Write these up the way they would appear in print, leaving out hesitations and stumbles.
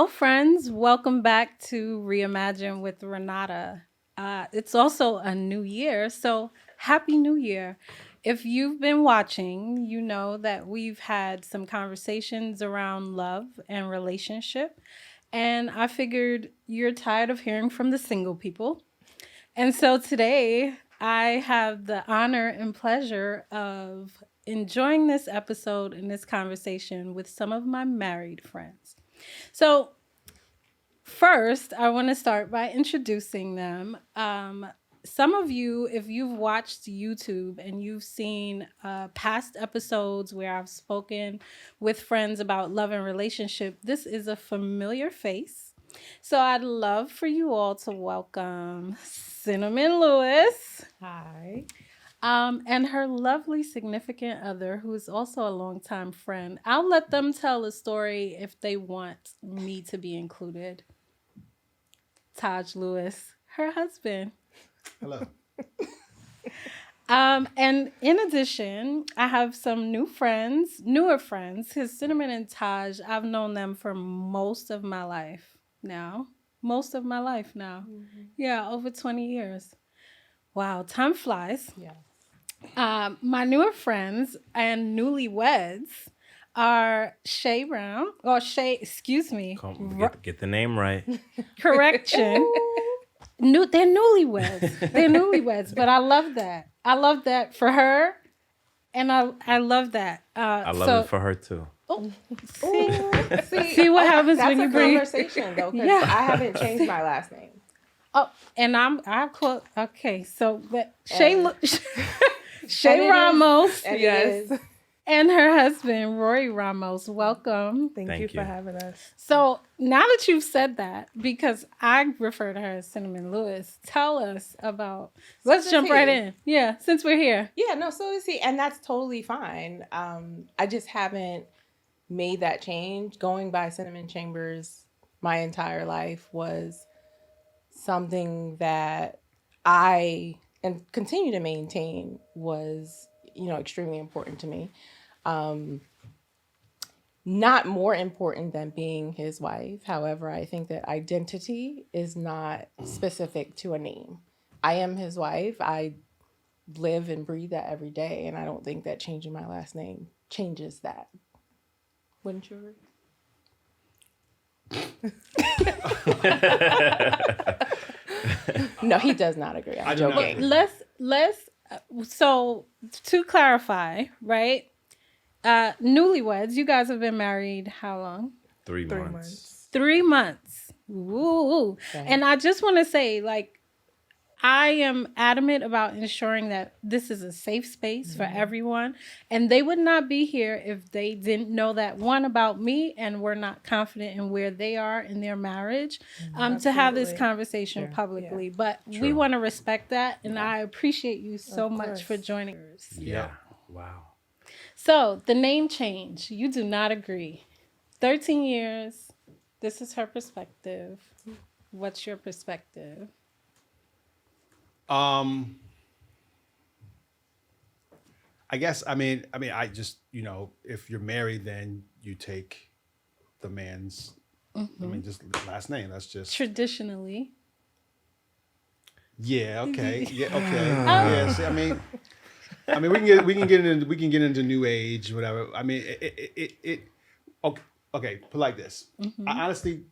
friends. Welcome back to Reimagine with Renata. It's also a new year, so happy new year. If you've been watching, you know that we've had some conversations around love and relationship. And I figured you're tired of hearing from the single people. And so today I have the honor and pleasure of enjoying this episode and this conversation with some of my married friends. So, first, I want to start by introducing them. Some of you, if you've watched YouTube and you've seen past episodes where I've spoken with friends about love and relationship, this is a familiar face. So I'd love for you all to welcome Cinnamon Lewis. Hi. And her lovely significant other, who is also a longtime friend. I'll let them tell a story if they want me to be included. Taj Lewis, her husband. Hello. And in addition, I have some newer friends. His Cinnamon and Taj, I've known them for most of my life now. Yeah, over 20 years. Wow, time flies. Yeah. My newer friends and newlyweds are Shae Brown, or Shae, excuse me. Get the name right. Correction. They're newlyweds, but I love that. I love that for her, and I love that. I love it for her too. Oh, see what happens when you bring conversation though, because Yeah. I haven't changed my last name. Oh, and I quote. Okay, so but And Shae Ramos And Yes. it is. and her husband Rory Ramos. Welcome. Thank Thank you you. for having us. So now that you've said that, because I refer to her as Cinnamon Lewis, tell us about. Let's jump right in. Yeah, since we're here. Yeah, no, so is he, and that's totally fine. I just haven't made that change. Going by Cinnamon Chambers my entire life was something that I and continue to maintain was, extremely important to me. Not more important than being his wife. However, I think that identity is not specific to a name. I am his wife. I live and breathe that every day, and I don't think that changing my last name changes that. Wouldn't you agree? No, he does not agree. I'm I do not joking. agree. Let's so to clarify, right? Newlyweds, you guys have been married how long? 3 3 months. months. 3 months. Ooh. Okay. And I just want to say, like, I am adamant about ensuring that this is a safe space for everyone. And they would not be here if they didn't know that, one, about me, and were not confident in where they are in their marriage, to have this Absolutely. conversation Sure. publicly. But we True. want to respect that. And I appreciate you so Of much course. for joining us. Yeah. Wow. So the name change, you do not agree. 13 years. This is her perspective. What's your perspective? I guess I just if you're married, then you take the man's just last name. That's just Traditionally. yeah. Okay. Yeah. Okay. Yeah. See, we can get into new age, whatever. I mean, it okay. Okay. Put it like this. I honestly,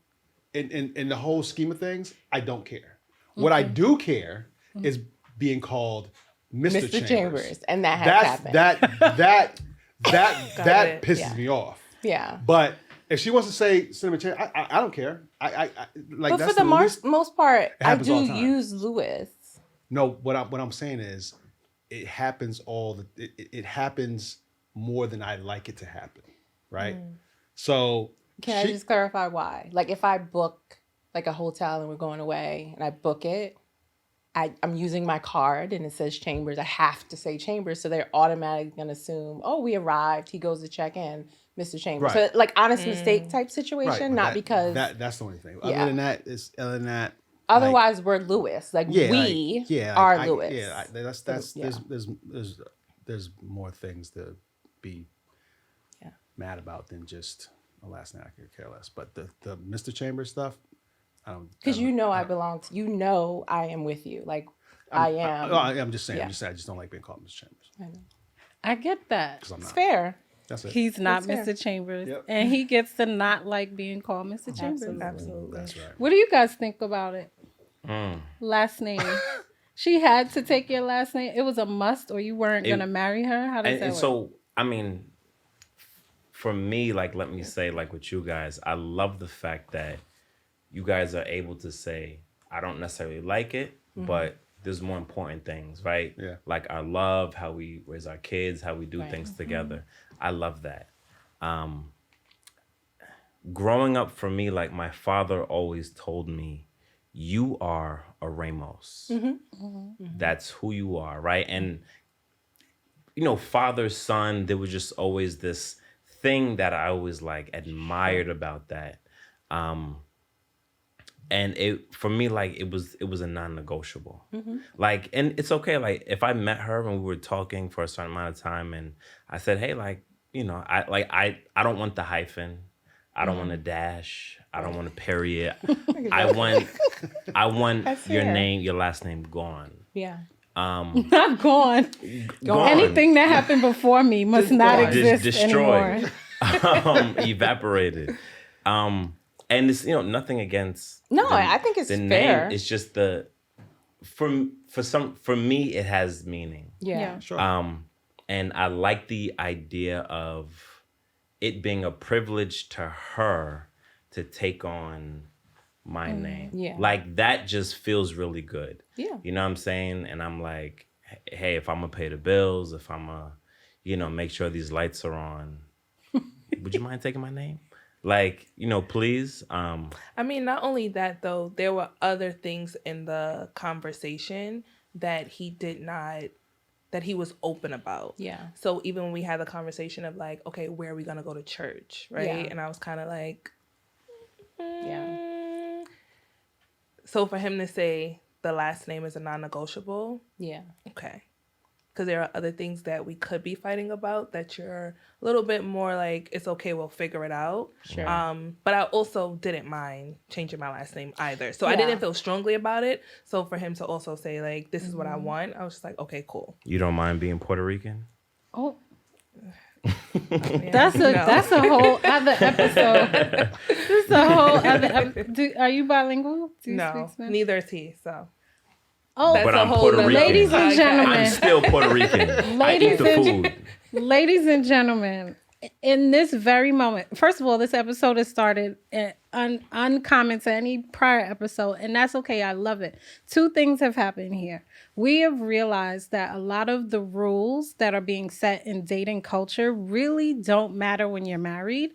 in the whole scheme of things, I don't care. What I do care is being called Mr. Mr. Chambers. Chambers, and that has happened. That it. pisses Yeah. me off. Yeah. But if she wants to say Cinnamon Chambers, I don't care. I like But that's for the least- most part, I happens all do the time. use Lewis. No, what I'm saying is, it happens it happens more than I like it to happen, right? So Can I just clarify why? Like if I book like a hotel and we're going away and I book it, I'm using my card and it says Chambers. I have to say Chambers, so they're automatically gonna assume, oh, we arrived. He goes to check in, Mr. Chambers. Right. So like honest mistake type situation, but not because that's the only thing. Yeah. Other than that, otherwise we're Lewis. Like we are Lewis. Yeah, that's Yeah. there's more things to be Yeah. mad about than just my last name, I could care less. But the Mr. Chambers stuff, I don't. Because I don't- I belong to, I am with you. Like, I'm, I'm just saying. Yeah. I'm just saying. I just don't like being called Mr. Chambers I know. I get that. because I'm It's not. fair. That's it. He's not That's fair. Mr. Chambers, Yep. and he gets to not like being called Mr. Chambers. Absolutely. That's right. What do you guys think about it? Last name. She had to take your last name. It was a must, or you weren't gonna marry her. How does that work? So, I mean, for me, like, let me say, like, with you guys, I love the fact that you guys are able to say, I don't necessarily like it, but there's more important things, right? Yeah. Like our love, how we raise our kids, how we do things together. I love that. Growing up for me, like, my father always told me, you are a Ramos. That's who you are, right? And, you know, father, son, there was just always this thing that I always, like, admired about that. And it, for me, like, it was a non-negotiable. Like, and it's okay. Like, if I met her and we were talking for a certain amount of time and I said, hey, like, you know, I don't want the hyphen. I don't want a dash. I don't want a period. I want That's your fair. name, your last name gone. Yeah. Not gone. Gone. Anything that happened before me must not gone. exist Destroyed. anymore. Evaporated. And it's, you know, nothing against No, I think it's the fair. name. It's just for me it has meaning. Yeah. Sure. And I like the idea of it being a privilege to her to take on my name. Yeah. Like, that just feels really good. Yeah. You know what I'm saying? And I'm like, hey, if I'm gonna pay the bills, if I'm gonna, you know, make sure these lights are on, would you mind taking my name? Like, you know, please. I mean, not only that, though, there were other things in the conversation that he was open about. Yeah. So even when we had the conversation of like, okay, where are we going to go to church? Right. Yeah. And I was kind of like, Yeah. So for him to say the last name is a non-negotiable, Yeah. okay. Because there are other things that we could be fighting about that you're a little bit more like, it's okay, we'll figure it out. Sure. But I also didn't mind changing my last name either. So I Yeah. didn't feel strongly about it. So for him to also say like, this is what I want, I was just like, okay, cool. You don't mind being Puerto Rican? Oh, Yeah. that's a whole other episode. This is a whole other. Are you bilingual? Do you No, speak Spanish? neither is he. So Oh, That's But a I'm whole Puerto nother- Rican. ladies and Okay. gentlemen, I'm still Puerto Rican. I eat Ladies the and- food. ladies and gentlemen, in this very moment, first of all, this episode has started uncommon to any prior episode, and that's okay. I love it. Two things have happened here. We have realized that a lot of the rules that are being set in dating culture really don't matter when you're married,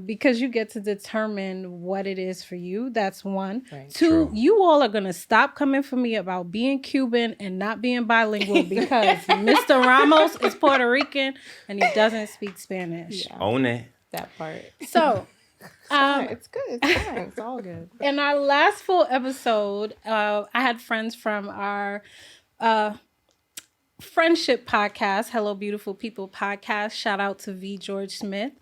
because you get to determine what it is for you. That's one. Right. Two, True. you all are going to stop coming for me about being Cuban and not being bilingual because Mr. Ramos is Puerto Rican and he doesn't speak Spanish. Yeah. Own it. That part. So, It's good. It's fine. It's all good. in our last full episode, I had friends from our friendship podcast, Hello Beautiful People podcast. Shout out to V. George Smith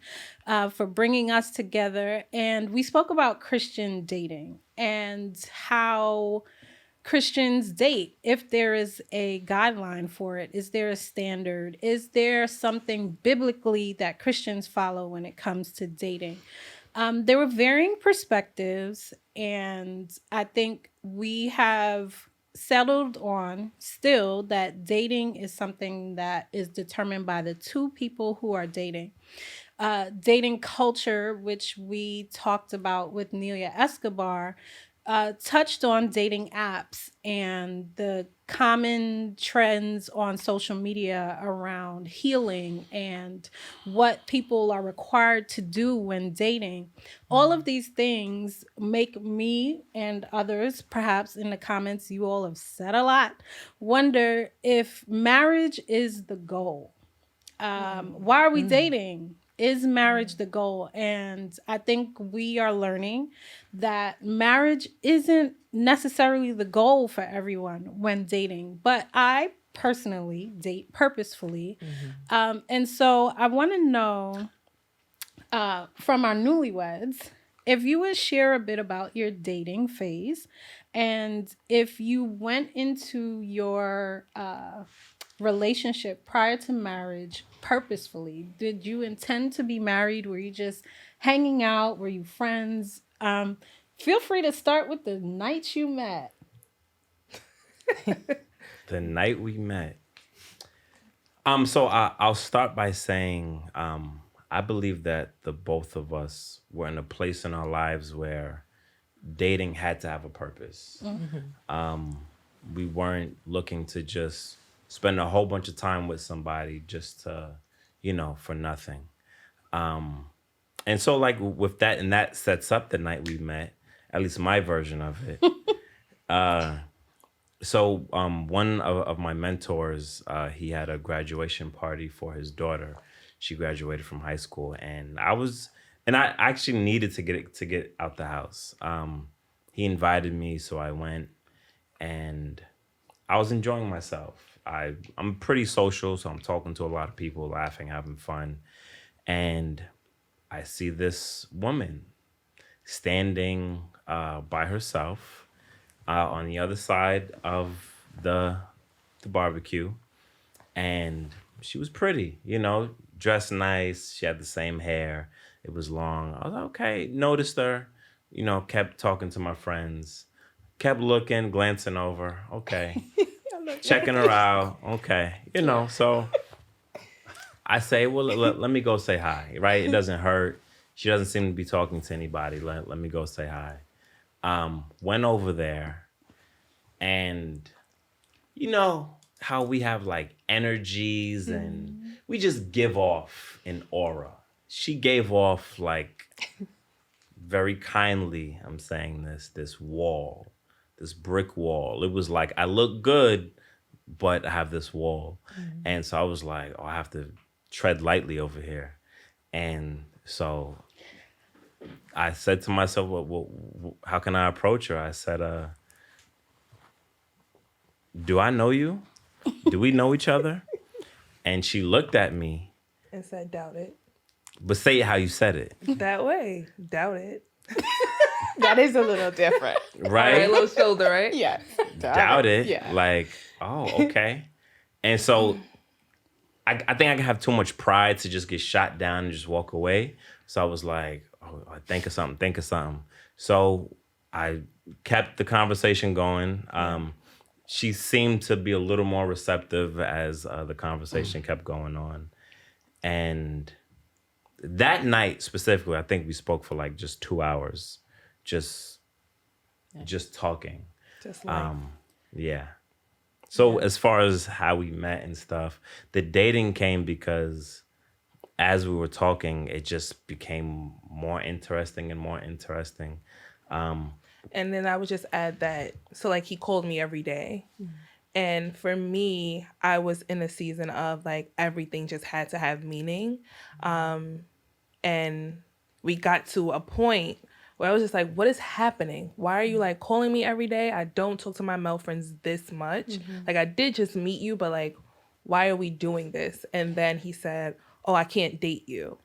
for bringing us together. And we spoke about Christian dating and how Christians date, if there is a guideline for it. Is there a standard? Is there something biblically that Christians follow when it comes to dating? There were varying perspectives, and I think we have settled on still that dating is something that is determined by the two people who are dating. Dating culture, which we talked about with Nelia Escobar, touched on dating apps and the common trends on social media around healing and what people are required to do when dating. All of these things make me and others, perhaps in the comments you all have said a lot, wonder if marriage is the goal. Why are we dating? Is marriage the goal? And I think we are learning that marriage isn't necessarily the goal for everyone when dating. But I personally date purposefully. And so I want to know, from our newlyweds, if you would share a bit about your dating phase, and if you went into your relationship prior to marriage purposefully, did you intend to be married? Were you just hanging out? Were you friends? Feel free to start with the night you met. The night we met. So I'll start by saying, I believe that the both of us were in a place in our lives where dating had to have a purpose. We weren't looking to just spend a whole bunch of time with somebody just to, for nothing. And so like with that, and that sets up the night we met, at least my version of it. So one of my mentors, he had a graduation party for his daughter. She graduated from high school, and I actually needed to get out the house. He invited me, so I went, and I was enjoying myself. I'm pretty social, so I'm talking to a lot of people, laughing, having fun, and I see this woman standing by herself on the other side of the barbecue, and she was pretty, dressed nice. She had the same hair. It was long. I was like, okay, noticed her, kept talking to my friends, kept looking, glancing over. Okay. Checking her out. Okay. So I say, well, let me go say hi, right? It doesn't hurt. She doesn't seem to be talking to anybody. Let me go say hi. Went over there, and how we have like energies and we just give off an aura. She gave off like very kindly, I'm saying this wall, this brick wall. It was like I look good, but I have this wall. And so I was like, oh, I have to tread lightly over here. And so I said to myself, well, how can I approach her? I said, do I know you? Do we know each other? And she looked at me. And said, doubt it. But say it how you said it. That way. Doubt it. That is a little different. Right? All right, little shoulder, right? Yeah. Doubt it. Yeah. Like, oh, okay. And so I think I can have too much pride to just get shot down and just walk away. So I was like, oh, think of something. So I kept the conversation going. She seemed to be a little more receptive as the conversation kept going on. And that night specifically, I think we spoke for like just 2 hours, just talking. Just like. Yeah. So as far as how we met and stuff, the dating came because as we were talking, it just became more interesting and more interesting. And then I would just add that, so like he called me every day. And for me, I was in a season of like everything just had to have meaning. And we got to a point where I was just like, what is happening? Why are you like calling me every day? I don't talk to my male friends this much. Like I did just meet you, but like, why are we doing this? And then he said, oh, I can't date you.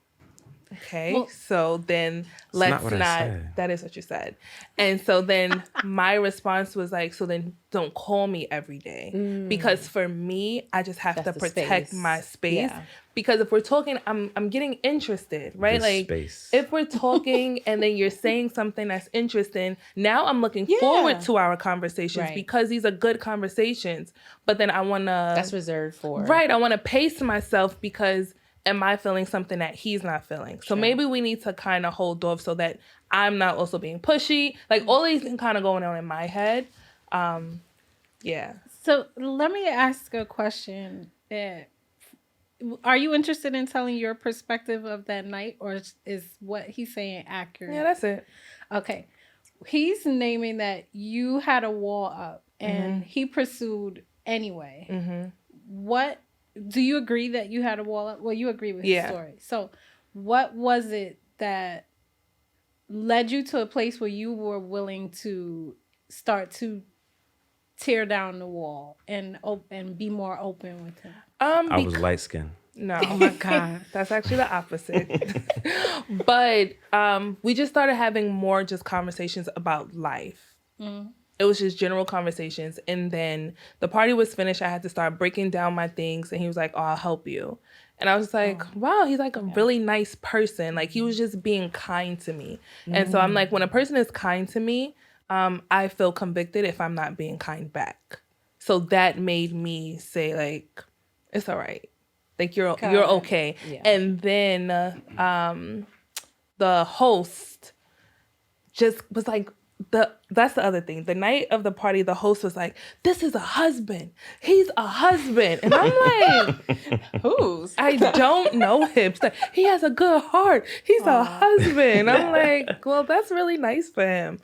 Okay, well, so then let's not, that is what you said. And so then my response was like, so then don't call me every day. Because for me, I just have to protect my space. Yeah. Because if we're talking, I'm getting interested, right? Like if we're talking and then you're saying something that's interesting, now I'm looking forward to our conversations because these are good conversations. But then I want to... That's reserved for... Right, I want to pace myself because... am I feeling something that he's not feeling? So maybe we need to kind of hold off so that I'm not also being pushy. Like all these things kind of going on in my head. Yeah. So let me ask a question. Are you interested in telling your perspective of that night, or is what he's saying accurate? Yeah, that's it. Okay. He's naming that you had a wall up and he pursued anyway. What... do you agree that you had a wall up? Well, you agree with his story. So what was it that led you to a place where you were willing to start to tear down the wall and be more open with him? I was light skinned. No. Oh my God. That's actually the opposite. But we just started having more just conversations about life. It was just general conversations. And then the party was finished. I had to start breaking down my things. And he was like, oh, I'll help you. And I was like, wow, he's like a really nice person. Like, he was just being kind to me. And so I'm like, when a person is kind to me, I feel convicted if I'm not being kind back. So that made me say, like, it's all right. Like, you're okay. Yeah. And then the host just was like, that's the other thing. The night of the party, the host was like, this is a husband. He's a husband. And I'm like, Who's? I don't know him. She's like, he has a good heart. He's a husband. I'm like, well, that's really nice for him.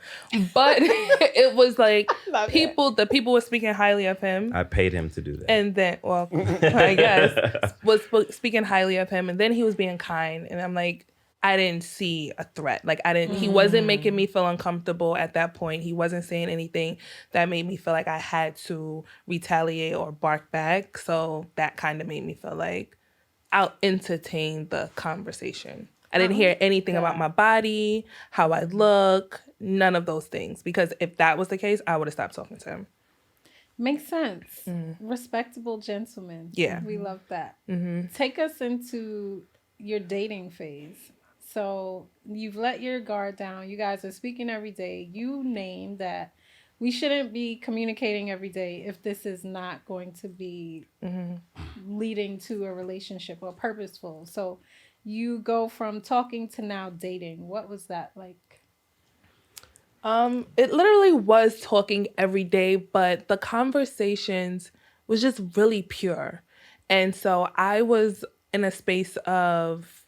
But it was like the people were speaking highly of him. I paid him to do that. And then, well, I guess, was speaking highly of him. And then he was being kind. And I'm like, I didn't see a threat. Like, he wasn't making me feel uncomfortable at that point. He wasn't saying anything that made me feel like I had to retaliate or bark back. So that kind of made me feel like I'll entertain the conversation. I didn't hear anything about my body, how I look, none of those things. Because if that was the case, I would have stopped talking to him. Makes sense. Respectable gentleman. Yeah. We love that. Take us into your dating phase. So you've let your guard down. You guys are speaking every day. You named that we shouldn't be communicating every day if this is not going to be leading to a relationship or purposeful. So you go from talking to now dating. What was that like? It literally was talking every day, but the conversations was just really pure. And so I was in a space of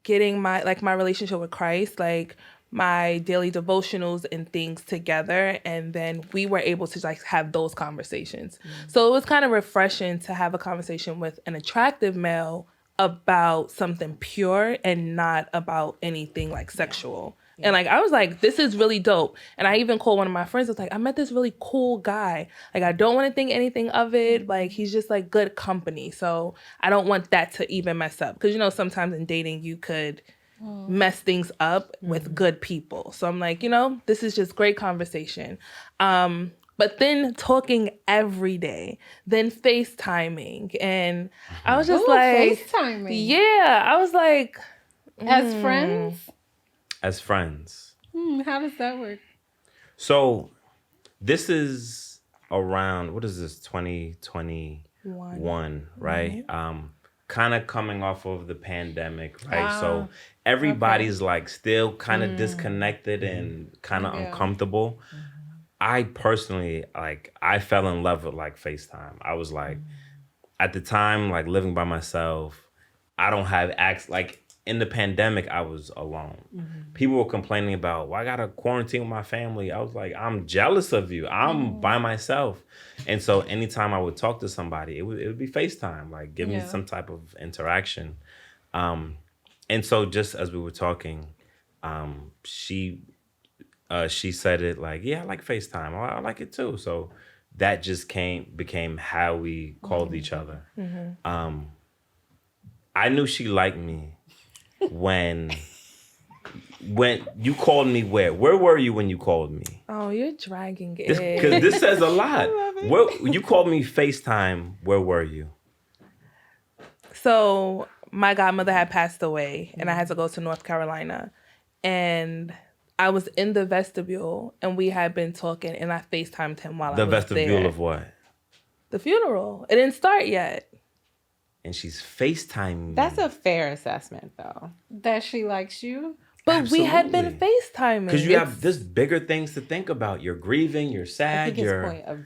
getting my relationship with Christ, like my daily devotionals and things together. And then we were able to like have those conversations. So it was kind of refreshing to have a conversation with an attractive male about something pure and not about anything like sexual. And like, I was like, this is really dope. And I even called one of my friends. I was like, I met this really cool guy. Like, I don't want to think anything of it. Like, he's just like good company. So I don't want that to even mess up. Because, you know, sometimes in dating, you could mess things up with good people. So I'm like, you know, this is just great conversation. But then talking every day, then FaceTiming. And I was just like, FaceTiming. Yeah, I was like, As friends? As friends. How does that work? So this is around, what is this, 2021, right? Kind of coming off of the pandemic, right? So everybody's like still kind of disconnected and kind of uncomfortable. I personally, like, I fell in love with like FaceTime. I was like, at the time, like living by myself, I don't have access, like, in the pandemic, I was alone. People were complaining about, well, I got to quarantine with my family. I was like, I'm jealous of you. I'm by myself. And so anytime I would talk to somebody, it would be FaceTime, like give me some type of interaction. And so just as we were talking, she said it like, yeah, I like FaceTime. I like it too. So that just became how we called each other. I knew she liked me when you called me. Where were you when you called me? oh, you're dragging it. Because this says a lot. Where you called me FaceTime, where were you? So my godmother had passed away and I had to go to North Carolina. And I was in the vestibule and we had been talking and I FaceTimed him while I was there. The vestibule of what? The funeral. It didn't start yet. And she's FaceTiming me. That's a fair assessment, though. That she likes you? But we had been Absolutely. FaceTiming. Because you have this bigger things to think about. You're grieving, you're I sad, think you're... his point of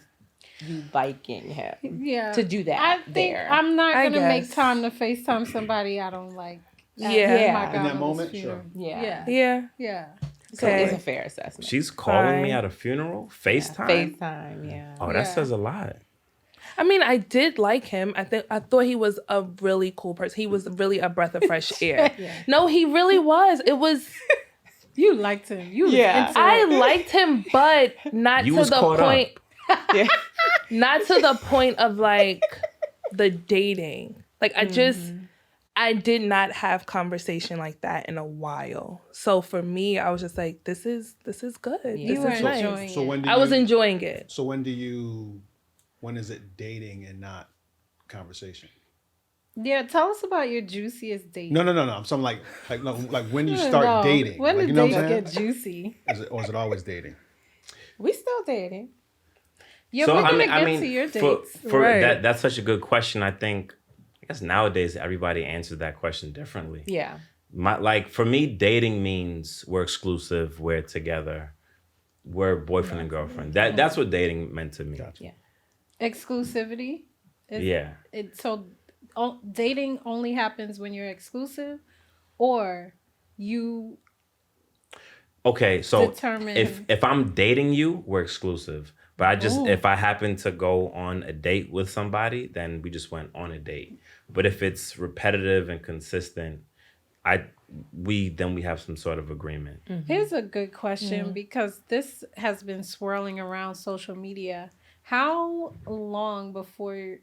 you liking him. Yeah. To do that I think there. I'm not I going to make guess. time to FaceTime somebody I don't like. at Yeah. my In that godmother's moment, funeral. Yeah. Yeah. Yeah. So Okay. it's a fair assessment. She's calling me Fine. at a funeral? FaceTime? FaceTime, yeah. Oh, that Yeah. says a lot. I mean, I did like him. I thought he was a really cool person. He was really a breath of fresh air. No, he really was. It was... You liked him. You was Yeah. into I it. liked him, but not You to was the caught up. point. Yeah. Not to the point of like the dating. Like I did not have conversation like that in a while. So for me, I was just like, this is good. Yeah. You This were is nice. enjoying So it. when do I was you- enjoying it. So when is it dating and not conversation? Yeah, tell us about your juiciest date. No. I'm something like when you I don't start know. dating. When Like, did you know what dates I'm saying? get juicy? Or is it always dating? We still dating. Yeah, So we're gonna I get mean, to your for, dates. for Right. that's such a good question. I guess nowadays everybody answers that question differently. Yeah. For me, dating means we're exclusive, we're together, we're boyfriend and girlfriend. That's what dating meant to me. Gotcha. Yeah. Exclusivity. Yeah. Dating only happens when you're exclusive, or you Okay, so determine. if I'm dating you, we're exclusive. But Ooh. if I happen to go on a date with somebody, then we just went on a date. But if it's repetitive and consistent, we have some sort of agreement. Here's a good question because this has been swirling around social media. How long before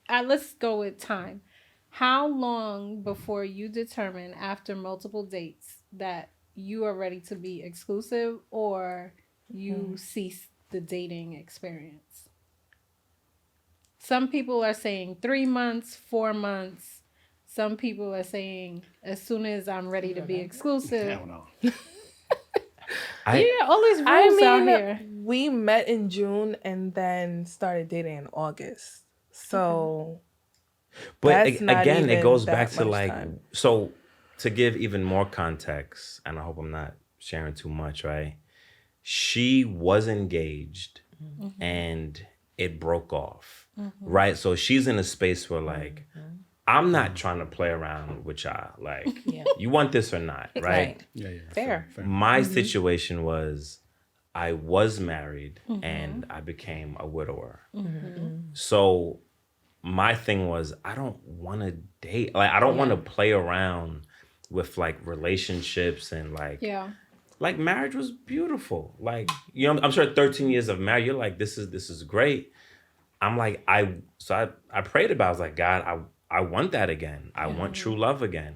let's go with time. How long before you determine after multiple dates that you are ready to be exclusive or you cease the dating experience? Some people are saying 3 months, 4 months. Some people are saying as soon as I'm ready to be I exclusive. don't know. Yeah, all these rules out here. we met in June and then started dating in August. So But that's not again, it even goes that back to much time. so to give even more context, and I hope I'm not sharing too much, right? She was engaged and it broke off, right? So she's in a space where like, I'm not trying to play around with y'all. Like, you want this or not, right? Yeah. Fair. My situation was I was married and I became a widower. So my thing was I don't want to date. Like I don't want to play around with like relationships and like marriage was beautiful. Like, you know, I'm sure 13 years of marriage, you're like, this is great. I'm like, I prayed about it. I was like, God, I want that again. I want true love again.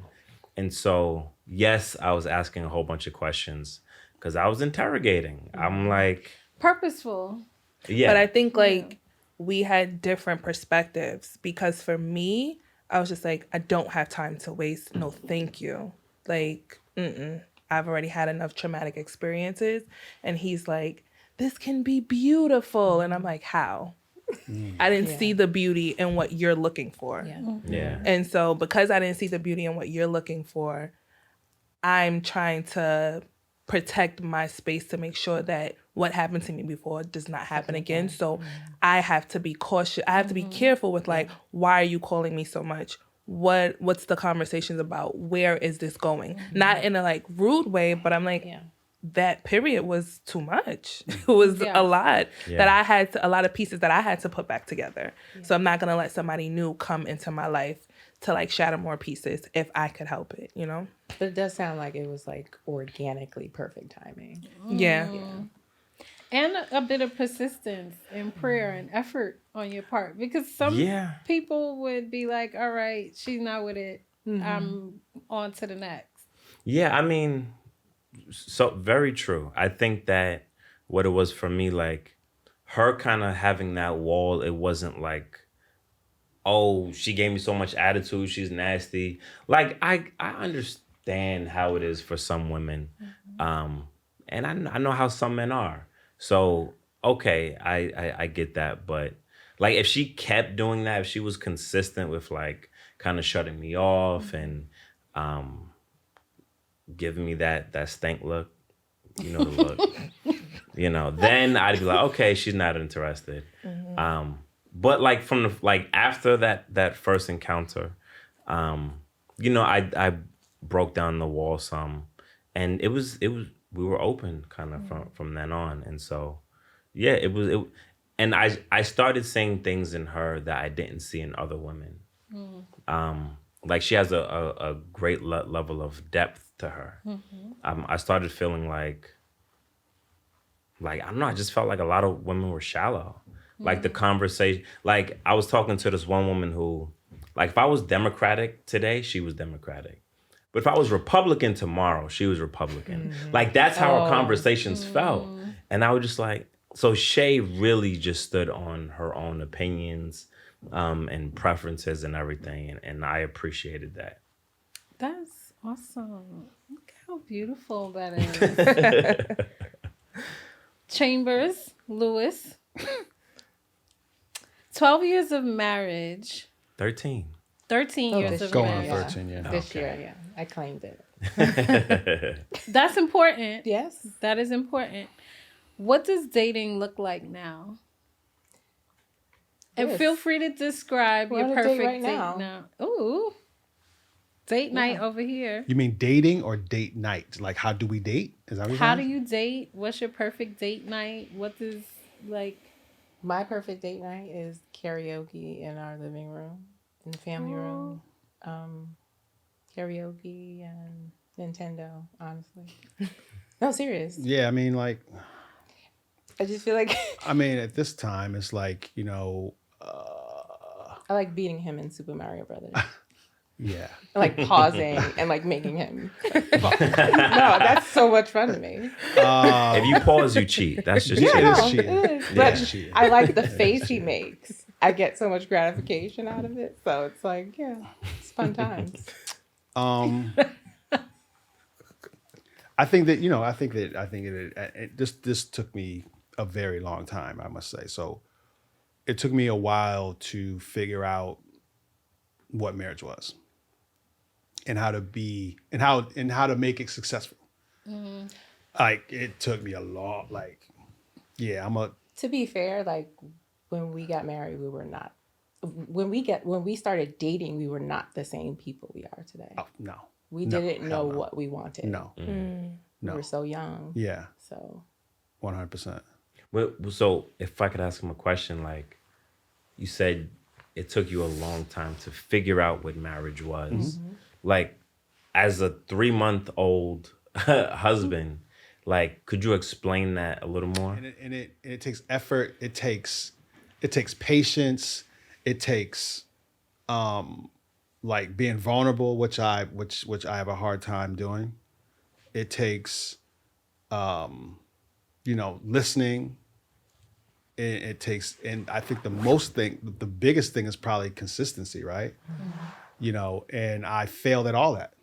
And so, yes, I was asking a whole bunch of questions because I was interrogating. I'm like, Purposeful. yeah. But I think like we had different perspectives because for me, I was just like, I don't have time to waste. No, thank you. Like, I've already had enough traumatic experiences. And he's like, this can be beautiful. And I'm like, how? I didn't see the beauty in what you're looking for. Yeah. And so because I didn't see the beauty in what you're looking for, I'm trying to protect my space to make sure that what happened to me before does not happen again. So I have to be cautious. I have to be careful with like, why are you calling me so much? What's the conversations about? Where is this going? Not in a like rude way, but I'm like, that period was too much. It was a lot that I had to, a lot of pieces that I had to put back together. So I'm not going to let somebody new come into my life to like shatter more pieces if I could help it, you know? But it does sound like it was like organically perfect timing. Yeah. And a bit of persistence and prayer and effort on your part. Because some people would be like, all right, she's not with it. I'm on to the next. Yeah, I mean, so very true. I think that what it was for me, like her kind of having that wall, it wasn't like, oh, she gave me so much attitude, she's nasty. Like I understand how it is for some women. And I know how some men are. So, okay, I get that. But like if she kept doing that, if she was consistent with like kind of shutting me off and giving me that stank look, you know the look, you know, then I'd be like, okay, she's not interested. But like from the like after that first encounter, you know, I broke down the wall some, and it was we were open kind of from then on, and so yeah, and I started seeing things in her that I didn't see in other women. Like she has a great level of depth to her. I started feeling like I don't know, I just felt like a lot of women were shallow. Like the conversation, like I was talking to this one woman who, like if I was Democratic today, she was Democratic. But if I was Republican tomorrow, she was Republican. Like that's how our conversations felt. And I was just like, so Shae really just stood on her own opinions and preferences and everything. And I appreciated that. That's awesome. Look how beautiful that is. Chambers, Lewis. 12 years of marriage. 13. 13 years of Going on marriage. 13, yeah. This year, yeah. I claimed it. That's important. Yes. That is important. What does dating look like now? And Yes. feel free to describe We're your on a date perfect right date now. now. Ooh. Date night over here. You mean dating or date night? Like, how do we date? Is that what you're How do saying? you date? What's your perfect date night? What does, like... My perfect date night is karaoke in our living room, in the family room. Karaoke and Nintendo, honestly. No, serious. Yeah, I mean, like, I just feel like I mean, at this time, it's like, I like beating him in Super Mario Brothers. yeah. I like pausing and like making him. No, that's so much fun to me. If you pause, you cheat. That's just Yeah, cheating. it is no, cheating. it is. Yeah, But it's cheating. I like the face he makes. I get so much gratification out of it. So it's like, yeah, it's fun times. I think that this took me a very long time, I must say. So it took me a while to figure out what marriage was and how to be and how to make it successful. Like it took me a lot. Like, yeah, To be fair, like when we got married, we were not. When we started dating, we were not the same people we are today. oh, no. We No, didn't know hell no. what we wanted. No. We No. were so young. Yeah, So Mm. 100%. Well, so if I could ask him a question, like you said, it took you a long time to figure out what marriage was. Like, as a 3-month-old husband, like, could you explain that a little more? And it takes effort. It takes patience. It takes like being vulnerable, which I have a hard time doing. It takes listening. It takes, and I think the biggest thing is probably consistency, right? And I failed at all that.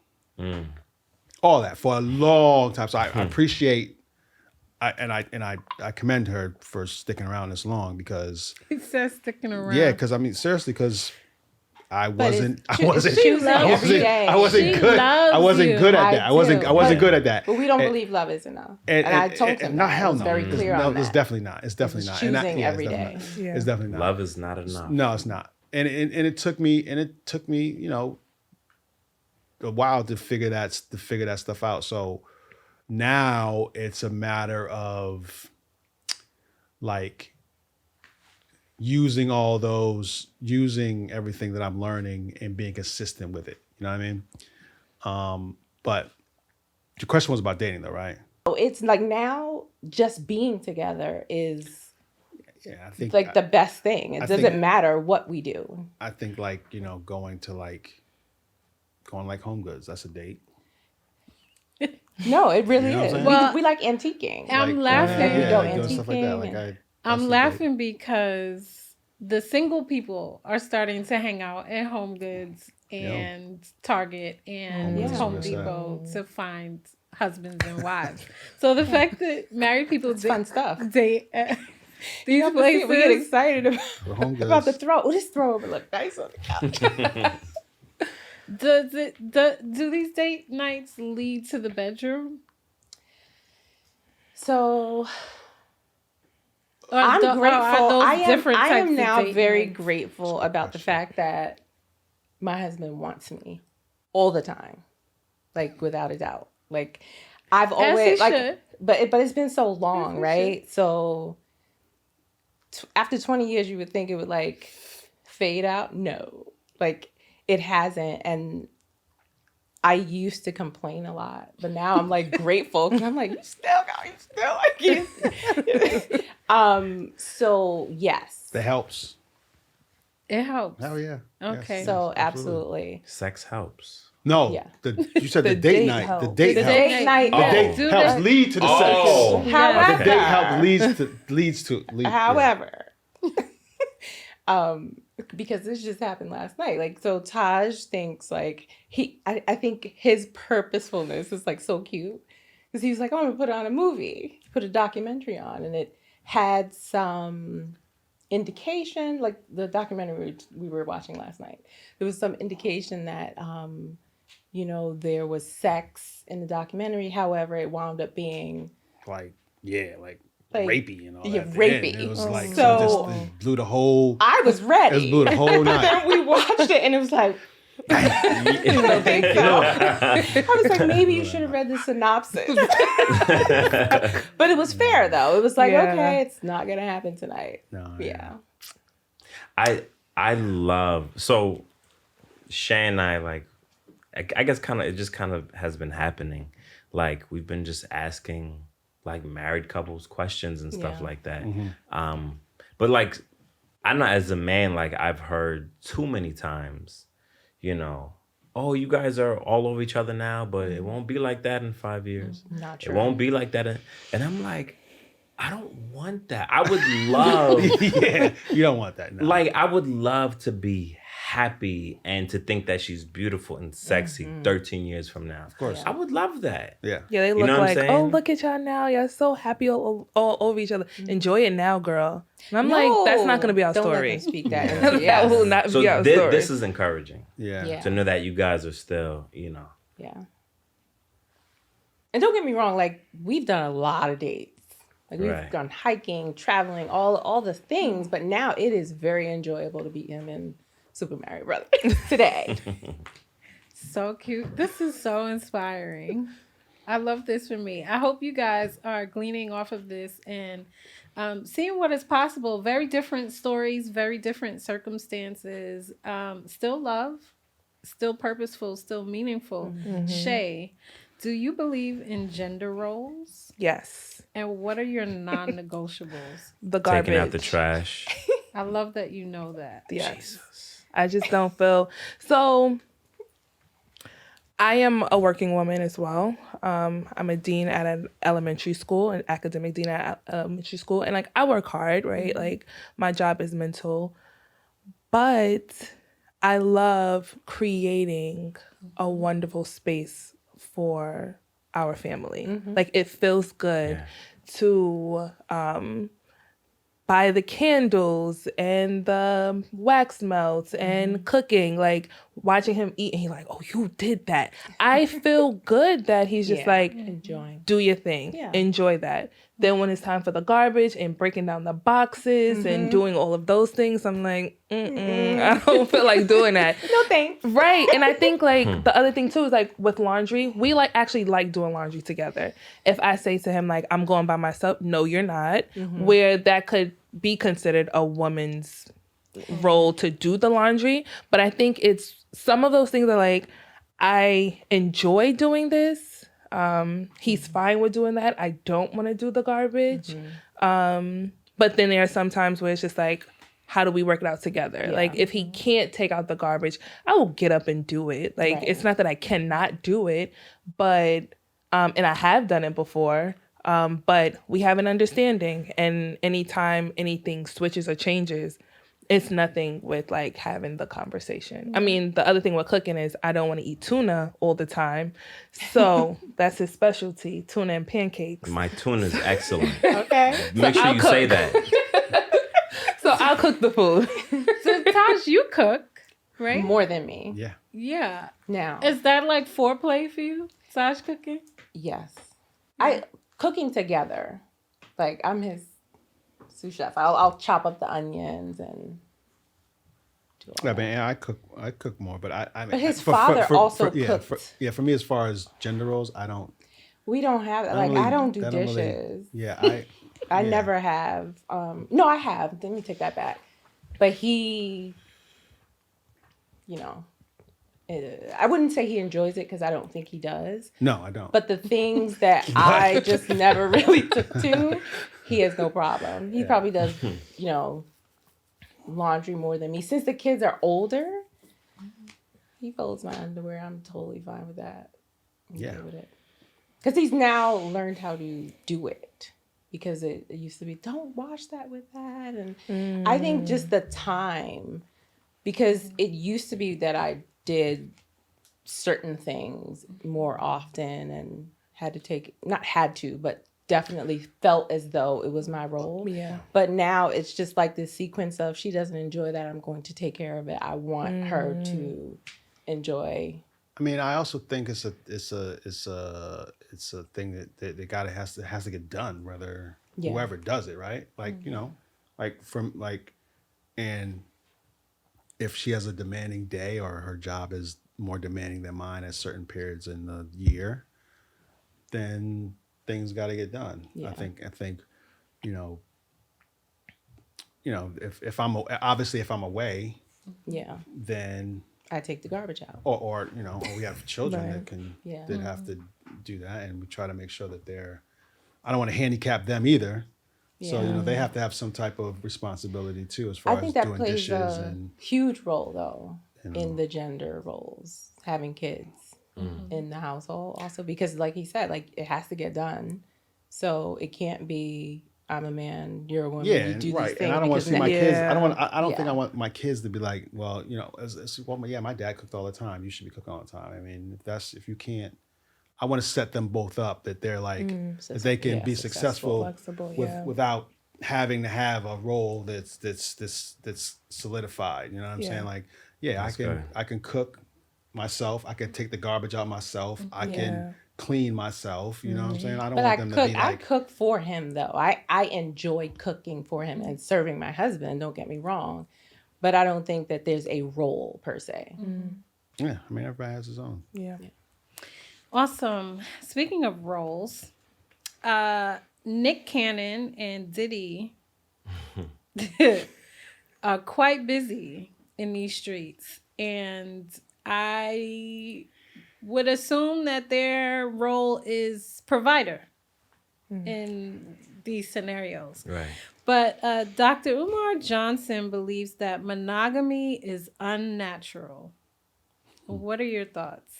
All that for a long time. So I appreciate, I commend her for sticking around this long because He says sticking around. yeah, because I mean seriously, because I wasn't She loves you every I wasn't She good. loves I wasn't you. good at I that. I wasn't do. good at that. But we don't And- believe love is enough. And I told him no, that. hell I was no. very clear on that. It's definitely not. It's definitely not. And choosing it's every definitely day. not. Yeah. It's definitely not. Love is not enough. No, it's not. And it took me a while to figure that stuff out. So now it's a matter of like using everything that I'm learning and being consistent with it. You know what I mean? But your question was about dating though, right? So it's like now just being together is Yeah, I think like the best thing. It I doesn't think- matter what we do. I think like, going like Home Goods, that's a date. No, it really You know what is. I'm saying? Well, we like antiquing. I'm Like, laughing. we go doing stuff like that. antiquing Like and- I'm that's a date. laughing because the single people are starting to hang out at Home Goods and Target and Yeah. Home That's Depot to find husbands and wives. So the fact that married people It's fun stuff. date at these We places, get excited For Home Goods. about the throw. Oh, this throw over look nice on the couch. do these date nights lead to the bedroom? So Or I'm are grateful. those I different am types of now date very nights? grateful about the fact that my husband wants me all the time, like without a doubt. Like I've As always he like, should. but it's been so long, he right? So after 20 years, you would think it would like fade out. No, like it hasn't, and I used to complain a lot, but now I'm like grateful because I'm like, you still like it. So yes, That helps. It helps. Hell yeah. Okay. So absolutely. Sex helps. No, Yeah. you said the, The date date night. The helps. date The helps. date night. The Oh. date Do helps that. lead to the Oh. sex. However, The date helps leads to. Yeah. However, because this just happened last night. Like, so Taj thinks like I think his purposefulness is like so cute because he was like, "I'm gonna put on a movie, put a documentary on," and it had some indication, like the documentary we were watching last night. There was some indication that there was sex in the documentary. However, it wound up being Like like rapey and all yeah, that. at the end. rapey. It was like So- it blew the whole. I was ready. It blew the whole night. Then we watched it and it was like, I don't think so. I was like, maybe you should have read the synopsis. But it was fair though. It was like, Yeah. okay, it's not gonna happen tonight. No, Yeah. I love so Shae and I like I guess it just kind of has been happening. Like we've been just asking like married couples questions and stuff Yeah. like that. But like I know as a man, like I've heard too many times, oh, you guys are all over each other now, but it won't be like that in 5 years. Not It true. won't be like that. And I'm like, I don't want that. I would love Yeah, you don't want that. No. like I would love to be happy and to think that she's beautiful and sexy 13 years from now. Of course. I would love that. Yeah. Yeah, they You look know what I'm like, saying? oh, look at y'all now. Y'all so happy all over each other. Enjoy it now, girl. And I'm like, that's not going to be our Don't let story. them speak that. into That yes. will not So be our story. this is encouraging Yeah. Yeah. to know that you guys are still, Yeah. And don't get me wrong, like we've done a lot of dates. Like we've Right. gone hiking, traveling, all the things, but now it is very enjoyable to be him and Super Mario Brothers today. So cute. This is so inspiring. I love this for me. I hope you guys are gleaning off of this and seeing what is possible. Very different stories, very different circumstances. Still love, still purposeful, still meaningful. Shae, do you believe in gender roles? Yes. And what are your non-negotiables? The garbage. taking out the trash. I love that you know that. Yes. I just don't feel so. I am a working woman as well. I'm a dean at an elementary school, an academic dean at elementary school, and like I work hard, right? Like my job is mental, but I love creating a wonderful space for our family. Like it feels good to buy the candles and the wax melts and cooking, like watching him eat and he's like, oh, you did that. I feel good that he's just Yeah. like, Enjoying. do your thing, Yeah. enjoy that. Then when it's time for the garbage and breaking down the boxes and doing all of those things, I'm like, I don't feel like doing that. No thanks. Right. And I think like the other thing too is like with laundry, we actually like doing laundry together. If I say to him like, I'm going by myself, no, you're not, where that could be considered a woman's role to do the laundry. But I think it's some of those things are like, I enjoy doing this. He's fine with doing that. I don't want to do the garbage. But then there are some times where it's just like, how do we work it out together? Like if he can't take out the garbage, I will get up and do it. Like it's not that I cannot do it, but and I have done it before. But we have an understanding, and anytime anything switches or changes, it's nothing with like having the conversation. I mean, the other thing with cooking is I don't want to eat tuna all the time. So that's his specialty, tuna and pancakes. My tuna is excellent. Okay. Make sure I'll you cook. say that. So I'll cook the food. So Taj, you cook, right? More than me. Yeah. Yeah. Now. Is that like foreplay for you? Taj cooking? Yes. I cooking together. Like I'm his sous chef. I'll chop up the onions and do all I that. mean, I cook more, but I mean, But his father also cooked. For me, as far as gender roles, I don't. We don't have I like really- I don't do that don't really- dishes. Yeah, I yeah. never have. No, I have. Let me take that back. But he, I wouldn't say he enjoys it because I don't think he does. No, I don't. But the things that I just never really took to, he has no problem. He probably does, laundry more than me. Since the kids are older, he folds my underwear. I'm totally fine with that. I'm Yeah. good with it. Because he's now learned how to do it. Because it used to be, don't wash that with that. And I think just the time, because it used to be that I did certain things more often and had to take, not had to, but definitely felt as though it was my role. Yeah. But now it's just like this sequence of, she doesn't enjoy that, I'm going to take care of it. I want her to enjoy. I mean, I also think it's a thing that the guy has to get done, whether whoever does it, right? Like, you know, like and if she has a demanding day or her job is more demanding than mine at certain periods in the year, then things got to get done. Yeah. I think, you know, if I'm obviously if I'm away, Yeah. then I take the garbage out. or you know, or we have children Right. that have to do that, and we try to make sure that I don't want to handicap them either. So you know, they have to have some type of responsibility too, as far I think as that doing plays dishes a and huge role, though, you know. in the gender roles, having kids in the household also, because like he said, like it has to get done. So it can't be, I'm a man, you're a woman, Yeah, you do right. these things. And I don't want to see my Yeah. kids. I don't want. I don't think Yeah. I want my kids to be like, well, you know, well, yeah, my dad cooked all the time. You should be cooking all the time. I mean, if you can't, I want to set them both up that they're like that they can Yeah, be successful. Flexible, with yeah. without having to have a role that's solidified. You know what I'm Yeah. saying? Like, yeah, That's good. I can cook myself. I can take the garbage out myself. I Yeah. can clean myself. You know what I'm saying? I don't But want I them cook. to be I like, cook for him, though. I enjoy cooking for him and serving my husband. Don't get me wrong, but I don't think that there's a role per se. yeah. I mean, everybody has his own. Yeah. Awesome. Speaking of roles, Nick Cannon and Diddy are quite busy in these streets, and I would assume that their role is provider in these scenarios. Right. But Dr. Umar Johnson believes that monogamy is unnatural. What are your thoughts?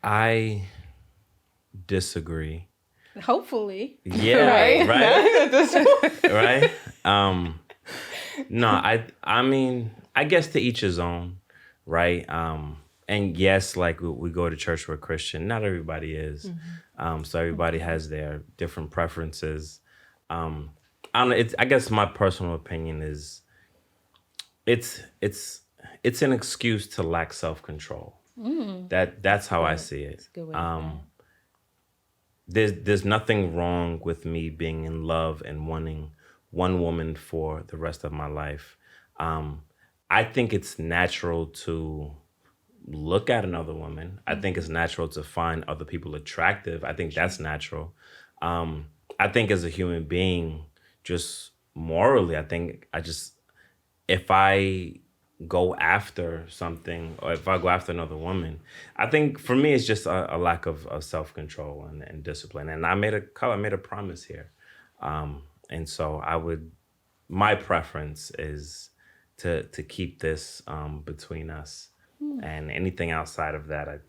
I disagree. Hopefully. Yeah, right. Right. No, I mean, I guess to each his own, right? And yes, like we go to church, we're Christian. Not everybody is. So everybody has their different preferences. I don't know. I guess my personal opinion is it's an excuse to lack self-control. That's how I see it. Good way to There's nothing wrong with me being in love and wanting one woman for the rest of my life. I think it's natural to look at another woman. I think it's natural to find other people attractive. I think that's natural. I think as a human being, just morally, if I go after something or if I go after another woman, I think for me it's just a lack of self-control and discipline. And I made a promise here. And so my preference is to keep this between us. And anything outside of that,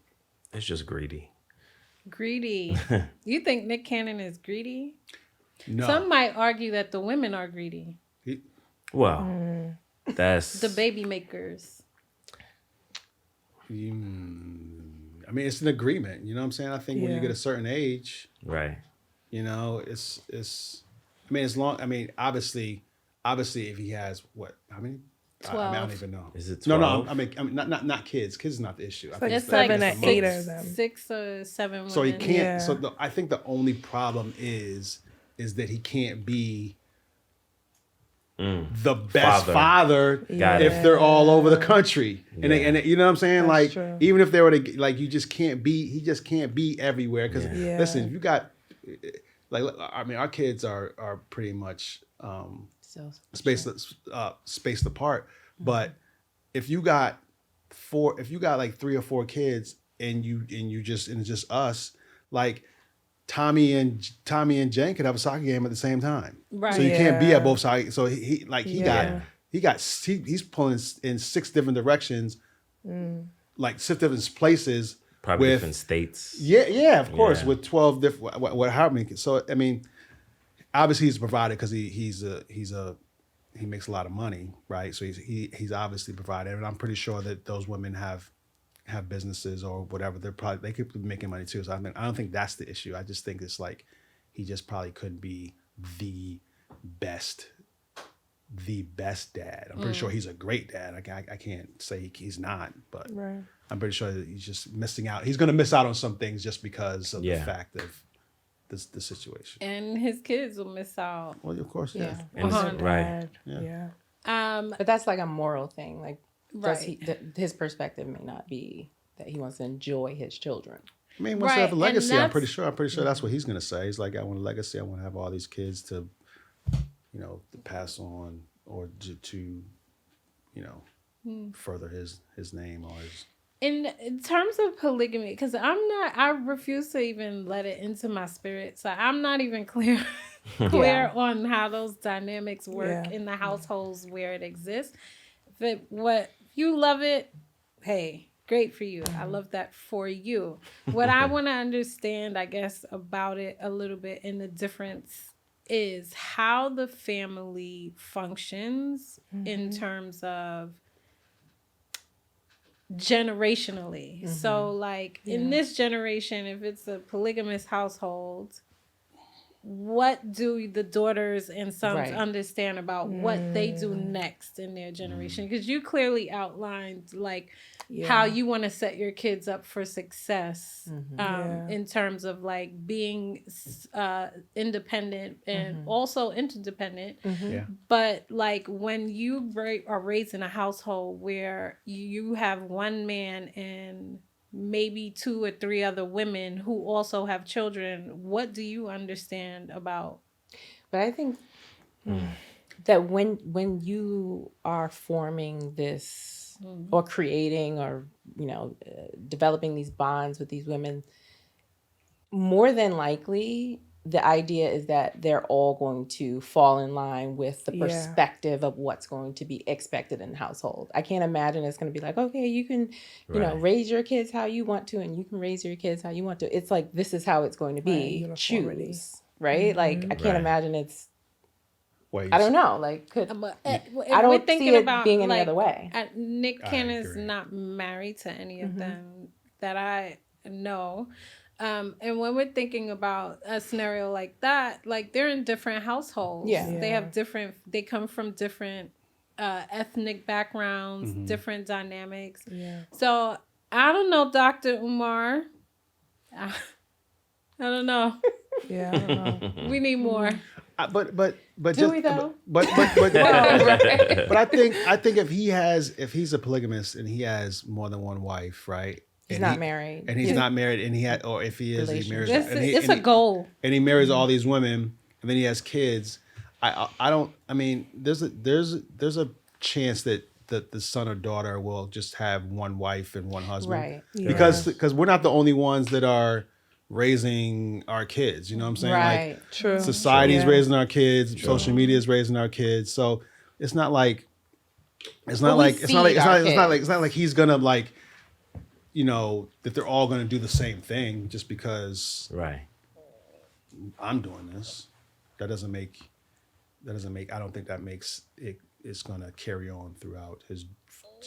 it's just greedy. Greedy. You think Nick Cannon is greedy? No. Some might argue that the women are greedy. Well, that's The baby makers. I mean, it's an agreement. You know what I'm saying? I think when you Yeah. get a certain age, right. you know, it's. I mean, obviously, if he has what? How many? I 12. don't even know. Is it No, 12? I mean, not kids. Kids is not the issue. I think It's the- like seven or the eight most. of them. 6 or 7 women. So he can't. Yeah. So I think the only problem is that he can't be the best father Got if it. they're all over the country. And Yeah. and you know what I'm saying? That's like true. even if they were to, like, he just can't be everywhere. Because Yeah. listen, if you got like, I mean, our kids are pretty much So spaced apart. But if you got like 3 or 4 kids and it's just us, like Tommy and Jen could have a soccer game at the same time. Right. So you can't be at Yeah. both sides. So Yeah. he's pulling in 6 different directions, like 6 different places. Probably with different states. yeah, of course, Yeah. with 12 different what how many. So I mean, obviously he's provided because he makes a lot of money, right? So he's obviously provided, and I'm pretty sure that those women have businesses or whatever. They could be making money too. So I don't think that's the issue. I just think it's like he just probably couldn't be the best dad. I'm pretty sure he's a great dad. I can't say he's not, but Right. I'm pretty sure that he's just missing out. He's going to miss out on some things just because of the fact of the situation. And his kids will miss out. Well, of course, yeah. And it's- right. Yeah. But that's like a moral thing. Like, Right. his perspective may not be that he wants to enjoy his children. I mean, once Right, they have a and legacy, I'm pretty that's- sure that's what he's going to say. He's like, I want a legacy. I want to have all these kids to pass on or to further his name or his. In terms of polygamy, because I refuse to even let it into my spirit. So I'm not even clear on how those dynamics work in the households where it exists. If you love it, hey, great for you. I love that for you. What I want to understand, I guess, about it a little bit and the difference is how the family functions in terms of generationally. So like in this generation, if it's a polygamous household, what do the daughters and sons understand about what they do next in their generation? Because you clearly outlined like how you want to set your kids up for success in terms of like being independent and also interdependent. Yeah. But like when you are raised in a household where you have one man and maybe 2 or 3 other women who also have children, what do you understand about? But I think that when you are forming this or creating or developing these bonds with these women, more than likely the idea is that they're all going to fall in line with the perspective of what's going to be expected in the household. I can't imagine it's going to be like, okay, you can, raise your kids how you want to, and you can raise your kids how you want to. It's like, this is how it's going to be. Uniformity. Choose, right? Like, I can't imagine it's, ways. I don't know. Like, I We're don't thinking see it about, being any like, other way. Nick I Cannon's agree. not married to any of them that I know. And when we're thinking about a scenario like that, like they're in different households. Yeah. They have they come from different ethnic backgrounds, different dynamics. Yeah. So I don't know, Dr. Umar. I don't know. Yeah. I don't know. We need more. But Do just we though? but I think if he's a polygamist and he has more than one wife, right? He's and not married. and he's not married, and or if he is, he marries. It's a goal. And he marries all these women, and then he has kids. I don't. I mean, there's a chance that the son or daughter will just have one wife and one husband, Right. Yeah. Because we're not the only ones that are raising our kids. You know what I'm saying? Right. Like, True. society's Yeah. raising our kids. Social media is raising our kids. So it's not like it's not like he's gonna like, that they're all gonna do the same thing just because Right. I'm doing this. That doesn't make. I don't think that makes it. It's gonna carry on throughout his.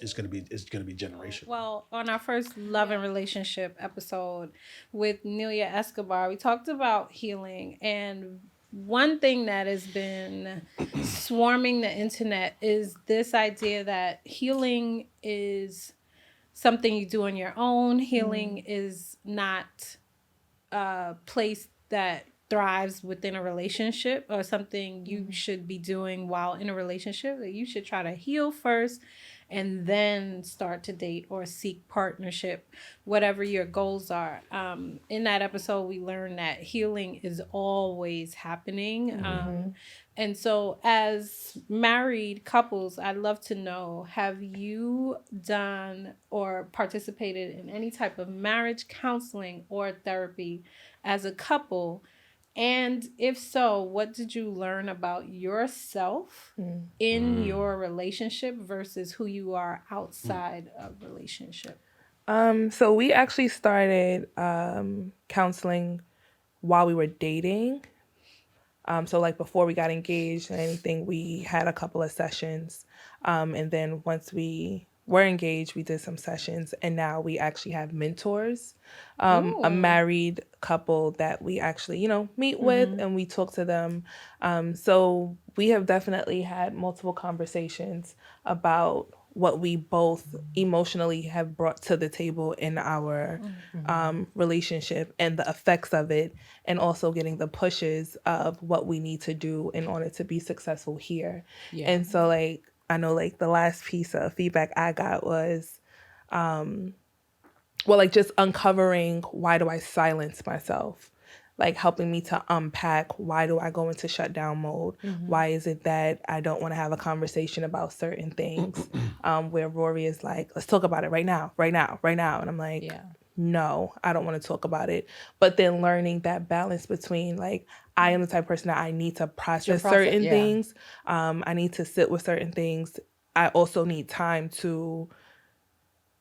It's gonna be generational. Well, on our first love and relationship episode with Nelia Escobar, we talked about healing. And one thing that has been swarming the internet is this idea that healing is something you do on your own. Healing is not a place that thrives within a relationship or something you should be doing while in a relationship. That you should try to heal first and then start to date or seek partnership, whatever your goals are. In that episode, we learned that healing is always happening. And so as married couples, I'd love to know, have you done or participated in any type of marriage counseling or therapy as a couple? And if so, what did you learn about yourself in your relationship versus who you are outside of relationship? So we actually started counseling while we were dating. So like before we got engaged and anything, we had a couple of sessions. And then once we were engaged, we did some sessions, and now we actually have mentors, a married couple that we actually, meet with and we talk to them. So we have definitely had multiple conversations about what we both emotionally have brought to the table in our relationship and the effects of it, and also getting the pushes of what we need to do in order to be successful here. Yeah. And so, like, I know, like, the last piece of feedback I got was, like, just uncovering why do I silence myself? Like, helping me to unpack why do I go into shutdown mode? Why is it that I don't want to have a conversation about certain things? Where Rory is like, let's talk about it right now, right now, right now. And I'm like, Yeah. no, I don't want to talk about it. But then learning that balance between, like, I am the type of person that I need to process certain yeah. things. I need to sit with certain things. I also need time to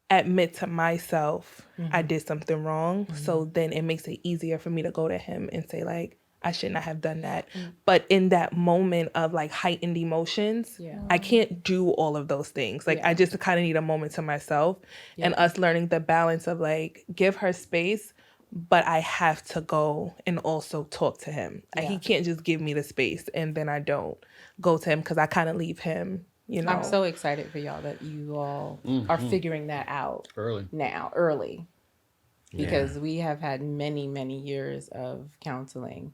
admit to myself I did something wrong. So then it makes it easier for me to go to him and say, like, I should not have done that. But in that moment of like heightened emotions, I can't do all of those things. Like, I just kind of need a moment to myself, and us learning the balance of like, give her space, but I have to go and also talk to him. He can't just give me the space and then I don't go to him, because I kind of leave him, I'm so excited for y'all that you all are figuring that out early, because we have had many, many years of counseling,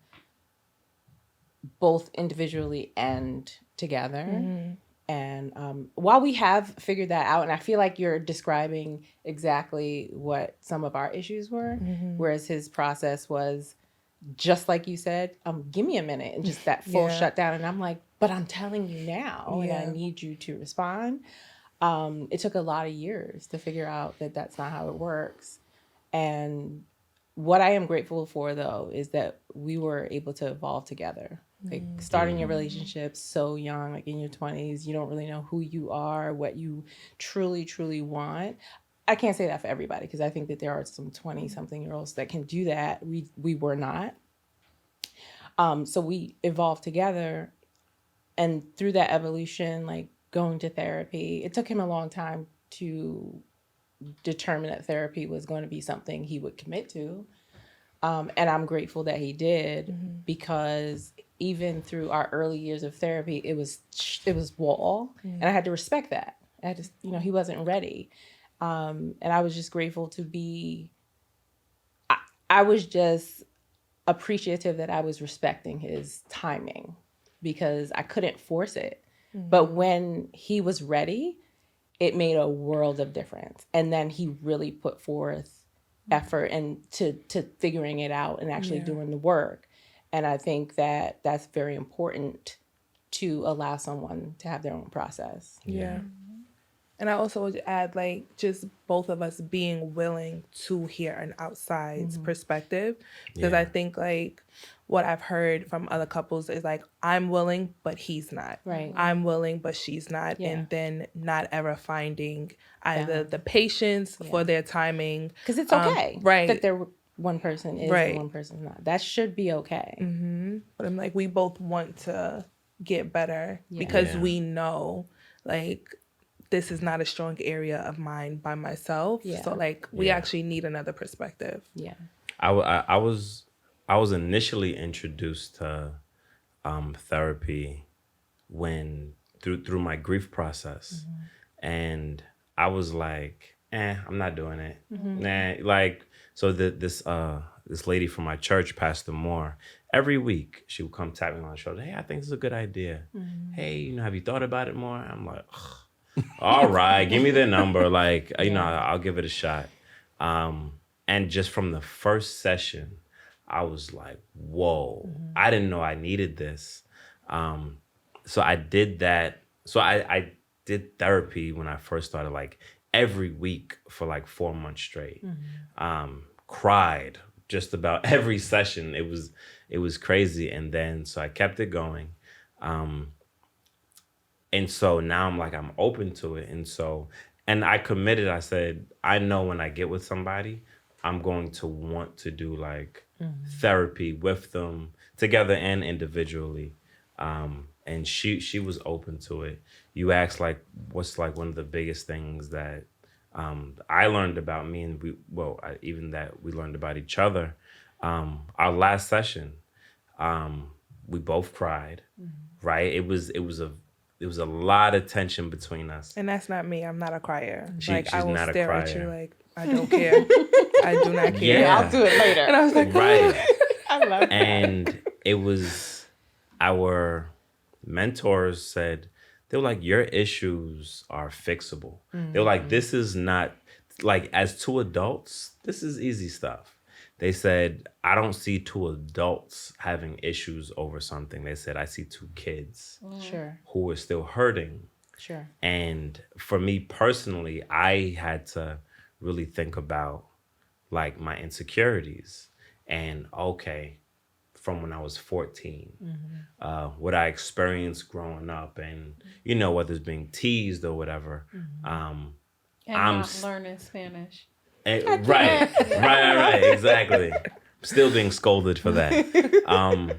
both individually and together. And while we have figured that out, and I feel like you're describing exactly what some of our issues were, whereas his process was just like you said, give me a minute, and just that full shutdown. And I'm like, but I'm telling you now, and I need you to respond. It took a lot of years to figure out that that's not how it works. And what I am grateful for, though, is that we were able to evolve together. Like, starting your relationship so young, like in your 20s, you don't really know who you are, what you truly, truly want. I can't say that for everybody, because I think that there are some 20-something-year-olds that can do that. We were not. So we evolved together, and through that evolution, like going to therapy, it took him a long time to determine that therapy was going to be something he would commit to. And I'm grateful that he did, because even through our early years of therapy, it was wall, and I had to respect that. I had to, he wasn't ready. And I was just grateful to be, I was just appreciative that I was respecting his timing, because I couldn't force it. But when he was ready, it made a world of difference. And then he really put forth effort and to figuring it out and actually doing the work. And I think that that's very important, to allow someone to have their own process. Yeah. And I also would add, like, just both of us being willing to hear an outside's perspective. Because I think, like, what I've heard from other couples is, like, I'm willing, but he's not. Right. I'm willing, but she's not. Yeah. And then not ever finding either the patience for their timing. Because it's okay. Right. That they're one person is and one person's not. That should be okay. But I'm like, we both want to get better because we know, like, this is not a strong area of mine by myself. Yeah. So, like, we actually need another perspective. Yeah. I was initially introduced to therapy when through my grief process, and I was like, I'm not doing it. Nah, like, so this lady from my church, Pastor Moore, every week she would come tap me on the shoulder. Hey, I think this is a good idea. Hey, have you thought about it more? I'm like, ugh. All right, give me the number. Like, I'll give it a shot. And just from the first session, I was like, whoa, I didn't know I needed this. So I did that. So I did therapy when I first started, like every week for like 4 months straight. Cried, just about every session. It was crazy. And then so I kept it going. And so now I'm open to it. And I committed, I said, I know when I get with somebody, I'm going to want to do like therapy with them together and individually. And she was open to it. You asked like, what's like one of the biggest things that I learned about me, and even that we learned about each other. Our last session, we both cried, right? It was a lot of tension between us. And that's not me. I'm not a crier. She's I will not a stare at you crier. like I don't care. I do not care. Yeah. I'll do it later. And I was like, Right. I love that. And it was our mentors said, they were like, your issues are fixable. They were like, this is not, like, as two adults, this is easy stuff. They said, I don't see two adults having issues over something. They said, I see two kids Sure. who are still hurting. Sure. And for me personally, I had to really think about like my insecurities and okay, from when I was 14, what I experienced growing up, and you know, whether it's being teased or whatever. And I'm not learning Spanish. Right, exactly. Still being scolded for that.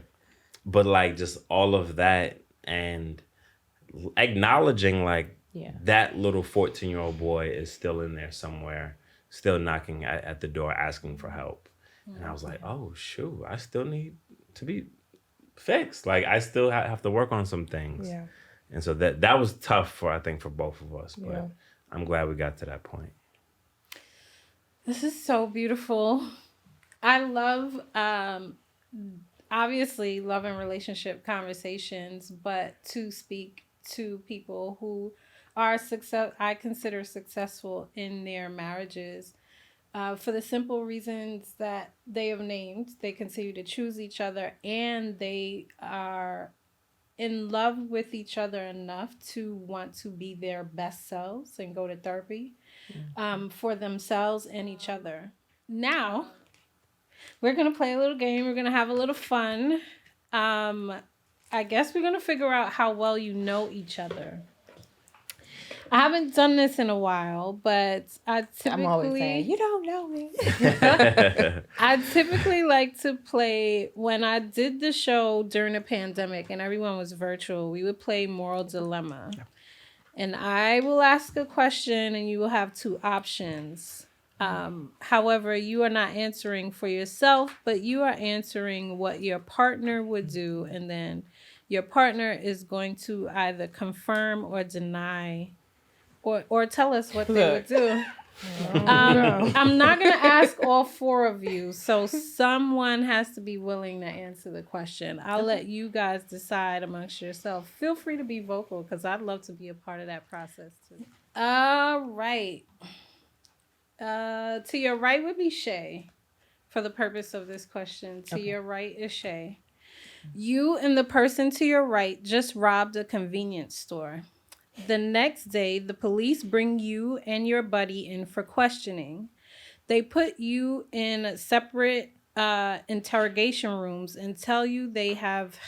But like just all of that and acknowledging like that little 14-year-old boy is still in there somewhere, still knocking at the door, asking for help. And I was like, oh, shoot, I still need to be fixed. Like I still have to work on some things. yeah. And so that was tough I think for both of us, but Yeah. I'm glad we got to that point. This is so beautiful. I love, obviously, love and relationship conversations, but to speak to people who are I consider successful in their marriages, for the simple reasons that they have named. They continue to choose each other, and they are in love with each other enough to want to be their best selves and go to therapy for themselves and each other. Now, we're going to play a little game. We're going to have a little fun. I guess we're going to figure out how well you know each other. I haven't done this in a while, but I'm always saying, you don't know me. I typically like to play, when I did the show during the pandemic and everyone was virtual, we would play Moral Dilemma. And I will ask a question and you will have two options. However, you are not answering for yourself, but you are answering what your partner would do. And then your partner is going to either confirm or deny or tell us what they would do. I'm not going to ask all four of you. So someone has to be willing to answer the question. I'll let you guys decide amongst yourself. Feel free to be vocal because I'd love to be a part of that process too. All right. To your right would be Shae for the purpose of this question. To your right is Shae. You and the person to your right just robbed a convenience store. The next day, the police bring you and your buddy in for questioning. They put you in separate interrogation rooms and tell you they have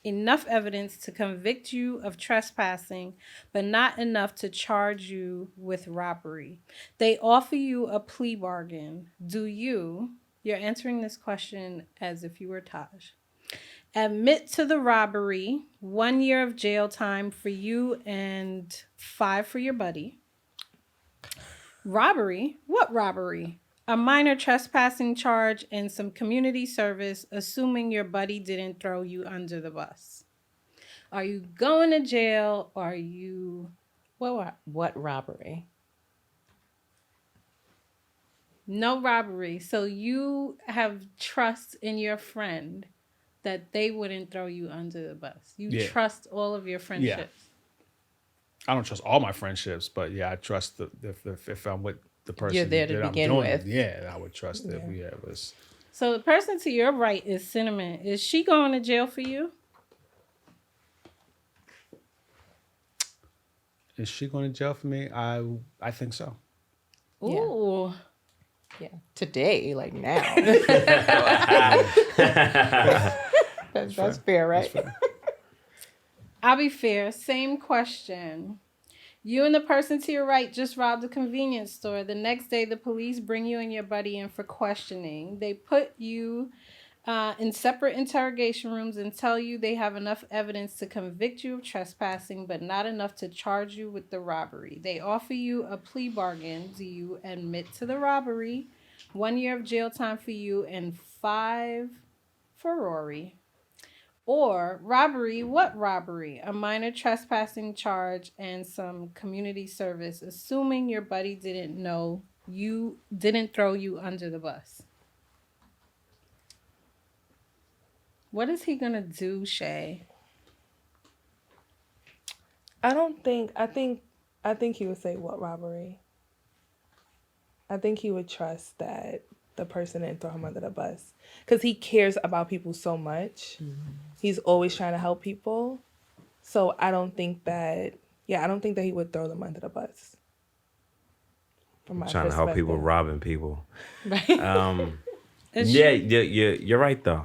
enough evidence to convict you of trespassing, but not enough to charge you with robbery. They offer you a plea bargain. You're answering this question as if you were Taj. Admit to the robbery, 1 year of jail time for you and 5 for your buddy. Robbery? What robbery? A minor trespassing charge and some community service, assuming your buddy didn't throw you under the bus. Are you going to jail or are you... What robbery? No robbery. So you have trust in your friend that they wouldn't throw you under the bus. You trust all of your friendships. I don't trust all my friendships, but I trust if I'm with the person You're there to that begin I'm doing with. I would trust that we have this. So the person to your right is Cinnamon. Is she going to jail for you? Is she going to jail for me? I think so. Ooh. Yeah. Today, like now. That's fair, right? That's fair. I'll be fair. Same question. You and the person to your right just robbed a convenience store. The next day, the police bring you and your buddy in for questioning. They put you in separate interrogation rooms and tell you they have enough evidence to convict you of trespassing, but not enough to charge you with the robbery. They offer you a plea bargain. Do you admit to the robbery? 1 year of jail time for you and 5 for Rory. Or robbery, what robbery? A minor trespassing charge and some community service, assuming your buddy didn't throw you under the bus. What is he gonna do, Shae? I think he would say what robbery. I think he would trust that the person didn't throw him under the bus because he cares about people so much. He's always trying to help people. So I don't think that he would throw them under the bus. From my Trying to help people robbing people. Right. Yeah, you're right though.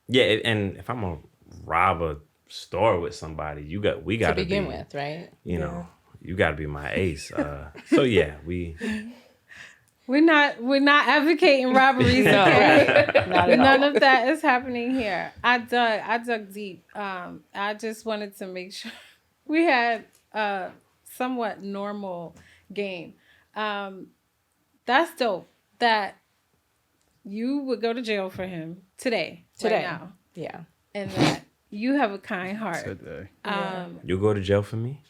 Yeah, and if I'm gonna rob a store with somebody, we got to begin with, right? You know, you got to be my ace. So yeah, We're not advocating robberies. Okay? Not at None all. of that is happening here. I dug deep. I just wanted to make sure we had a somewhat normal game. That's dope. That you would go to jail for him today. Right now, Yeah. and that you have a kind heart. Today. you go to jail for me.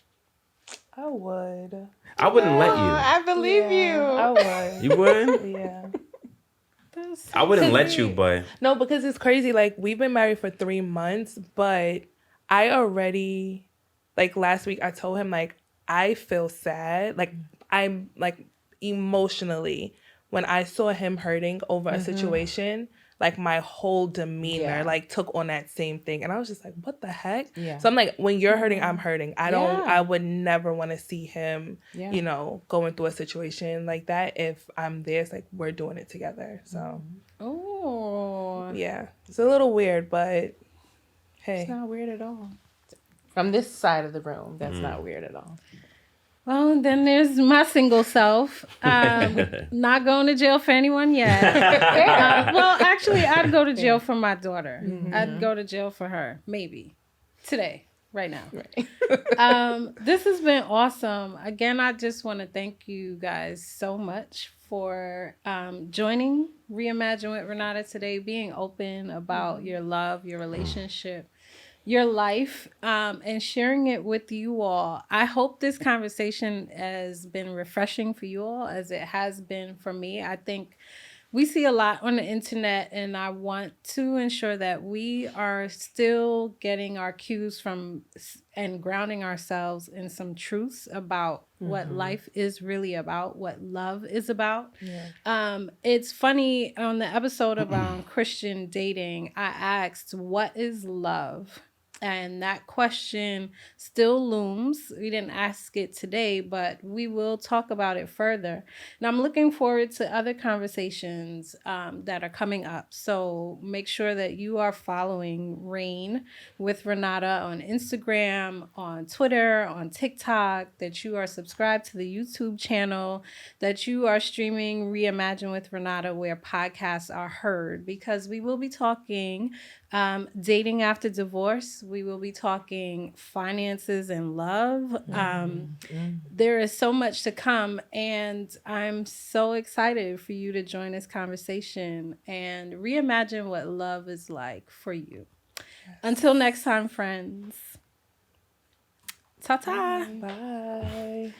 I would. I wouldn't let you. I believe you. I would. You wouldn't. Yeah. I wouldn't let you, but No, because it's crazy. Like, we've been married for 3 months, but I already, like, last week I told him, like, I feel sad. Like, I'm, like, emotionally, when I saw him hurting over a situation, like, my whole demeanor, like, took on that same thing. And I was just like, what the heck? Yeah. So I'm like, when you're hurting, I'm hurting. Yeah. I would never want to see him, Yeah. you know, going through a situation like that. If I'm there, it's like, we're doing it together. So, Oh, yeah. It's a little weird, but hey. It's not weird at all. From this side of the room, that's not weird at all. well, then there's my single self. Not going to jail for anyone yet. Well, actually, I'd go to jail for my daughter. I'd go to jail for her, maybe today, right now. Right. This has been awesome. Again, I just want to thank you guys so much for joining Reimagine with Renata today, being open about your love, your relationship, your life, and sharing it with you all. I hope this conversation has been refreshing for you all as it has been for me. I think we see a lot on the internet, and I want to ensure that we are still getting our cues from and grounding ourselves in some truths about what life is really about, what love is about. It's funny, on the episode about Christian dating, I asked, what is love? And that question still looms. We didn't ask it today, but we will talk about it further. And I'm looking forward to other conversations that are coming up. So make sure that you are following Rain with Renata on Instagram, on Twitter, on TikTok, that you are subscribed to the YouTube channel, that you are streaming Reimagine with Renata where podcasts are heard, because we will be talking dating after divorce. We will be talking finances and love. There is so much to come, and I'm so excited for you to join this conversation and reimagine what love is like for you. Until next time, friends. Ta-ta. Bye.